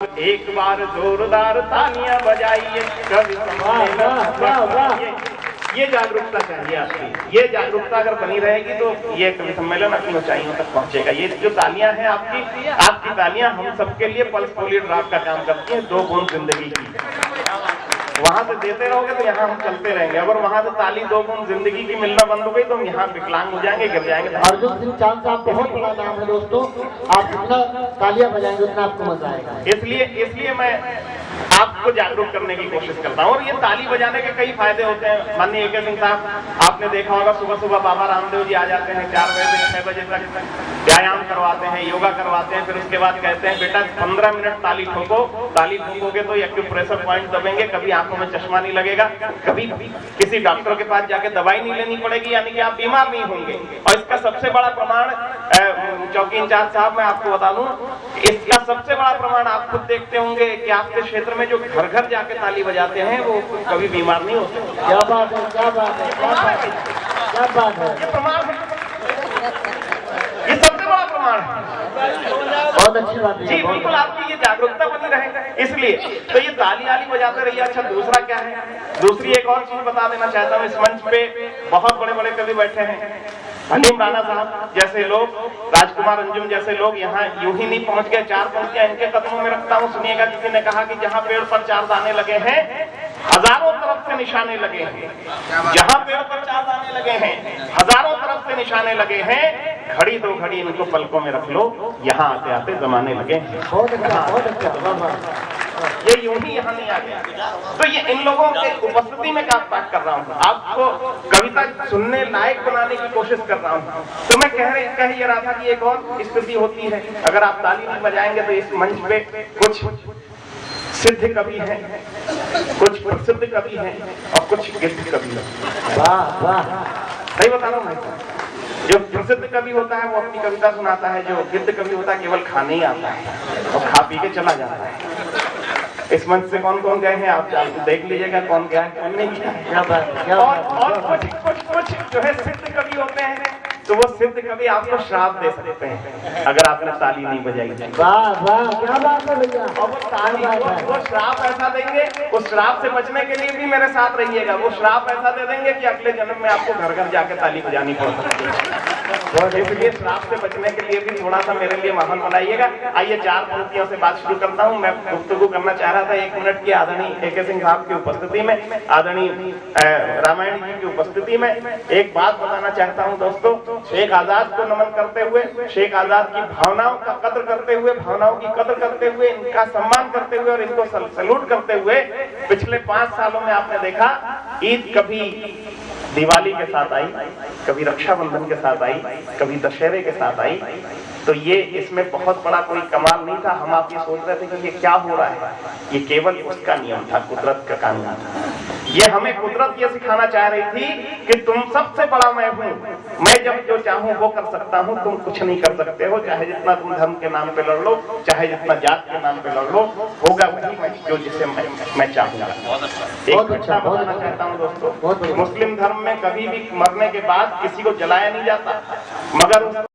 एक बार जोरदार तालियां बजाइए कभी ये जागरूकता चाहिए आपकी। ये जागरूकता अगर बनी रहेगी तो ये कवि सम्मेलन अपनी ऊंचाइयों तक पहुंचेगा। ये जो तालियां हैं आपकी तालियां हम सबके लिए पल्स पोलियो ड्रॉप का काम करती हैं, 2 बूंद जिंदगी की। वहां से देते रहोगे तो यहाँ हम चलते रहेंगे। अगर वहां से ताली 2 बूंद जिंदगी की मिलना बंद हो गई तो हम यहाँ विकलांग हो जाएंगे, गिर जाएंगे। अर्जुन सिंह चांद साहब बहुत बड़ा नाम है दोस्तों, आप जितना तालियां बजाएंगे उतना आपको मजा आएगा। इसलिए मैं आपको जागरूक करने की कोशिश करता हूँ। और ये ताली बजाने के कई फायदे होते हैं। माननीय AK सिंह साहब, आपने देखा होगा सुबह सुबह बाबा रामदेव जी आ जाते हैं, 4 बजे से 6 बजे तक व्यायाम करवाते हैं, योगा करवाते हैं। फिर उसके बाद कहते हैं बेटा 15 मिनट ताली ठोको। ताली ठोकोगे तो एक्यूप्रेशर पॉइंट दबेंगे, कभी आंखों में चश्मा नहीं लगेगा, कभी किसी डॉक्टर के पास जाके दवाई नहीं लेनी पड़ेगी, यानी कि आप बीमार नहीं होंगे। और इसका सबसे बड़ा प्रमाण चौकी इंचार्ज साहब मैं आपको बता दूं, इसका सबसे बड़ा प्रमाण आप खुद देखते होंगे कि आपके क्षेत्र में जो घर घर जाके ताली बजाते हैं वो कभी बीमार नहीं होते। क्या बात है, क्या बात है, क्या बात है, क्या बात है, ये प्रमाण है, ये सबसे बड़ा प्रमाण है। बहुत अच्छी बात है जी बिल्कुल, आपकी ये जागरूकता बनी रहे इसलिए तो ये ताली आली बजाते रहिए। अच्छा, दूसरा क्या है, दूसरी एक और चीज बता देना चाहता हूँ। इस मंच पे बहुत बड़े बड़े कवि बैठे हैं, हनीम राणा साहब जैसे लोग, राजकुमार अंजुम जैसे लोग यहाँ यूं ही नहीं पहुंच गए। 4 पंक्तियां इनके कदमों में रखता हूँ। सुनिएगा, किसी ने कहा कि जहाँ पेड़ पर 4 दाने लगे हैं, हजारों तरफ से निशाने लगे हैं। जहाँ पेड़ पर 4 दाने लगे हैं, हजारों तरफ से निशाने लगे हैं। घड़ी 2 घड़ी इनको पलकों में रख लो, यहाँ आते आते जमाने लगे हैं। बहुत अच्छा, बहुत अच्छा। ये यूं ही यहाँ नहीं आ गया। तो ये इन लोगों के उपस्थिति में क्या बात कर रहा हूँ, आपको कविता सुनने लायक बनाने की कोशिश कर रहा हूँ। तो मैं कह ये रहा था कि एक और स्थिति होती है, अगर आप ताली नहीं बजाएंगे तो इस मंच पे कुछ सिद्ध कवि हैं, कुछ प्रसिद्ध कवि हैं और कुछ गिद्ध कवि हैं। वाह वाह, सही बता रहा हूँ। जो प्रसिद्ध कवि होता है वो अपनी कविता सुनाता है, जो गिद्ध कवि होता है केवल खाने ही आता है और खा पी के चला जाता है। इस मंच से कौन कौन गए हैं आप देख लीजिएगा, कौन गया है कौन नहीं गया। और कुछ जो है सिद्ध कवि होते हैं, तो वो सिद्ध कवि आपको श्राप दे सकते हैं अगर आपने ताली नहीं बजाई। वाह वाह, क्या बात है भैया। और वो श्राप ऐसा देंगे, उस श्राप से बचने के लिए भी मेरे साथ रहिएगा। वो श्राप ऐसा दे देंगे कि अगले जन्म में आपको घर घर जाके ताली बजानी पड़ सकती है। इसलिए श्राप से बचने के लिए भी थोड़ा सा मेरे लिए माहौल बनाइएगा। आइए 4 पंक्तियों से बात शुरू करता हूँ। मैं गुफ्तगू करना चाह रहा था 1 मिनट की आदरणीय AK सिंह साहब की उपस्थिति में, आदरणीय रामायण जी की उपस्थिति में एक बात बताना चाहता हूँ दोस्तों। शेख आजाद को नमन करते हुए, शेख आजाद की भावनाओं का कद्र करते हुए, भावनाओं की कद्र करते हुए, इनका सम्मान करते हुए और इनको सैल्यूट करते हुए, पिछले 5 सालों में आपने देखा ईद कभी दिवाली के साथ आई, कभी रक्षाबंधन के साथ आई, कभी दशहरे के साथ आई। तो ये इसमें बहुत बड़ा कोई कमाल नहीं था। हम आप ये सोच रहे थे कि ये क्या हो रहा है, ये केवल उसका नियम था, कुदरत का कानून था। ये हमें कुदरत ये सिखाना चाह रही थी कि तुम सबसे बड़ा मैं हूँ, मैं जब जो चाहूँ वो कर सकता हूँ, तुम कुछ नहीं कर सकते हो। चाहे जितना तुम धर्म के नाम पे लड़ लो, चाहे जितना जात के नाम पे लड़ लो, होगा वही जो जिसे मैं चाहूँगा। एक अच्छा बताना चाहता हूँ दोस्तों, मुस्लिम धर्म में कभी भी मरने के बाद किसी को जलाया नहीं जाता, मगर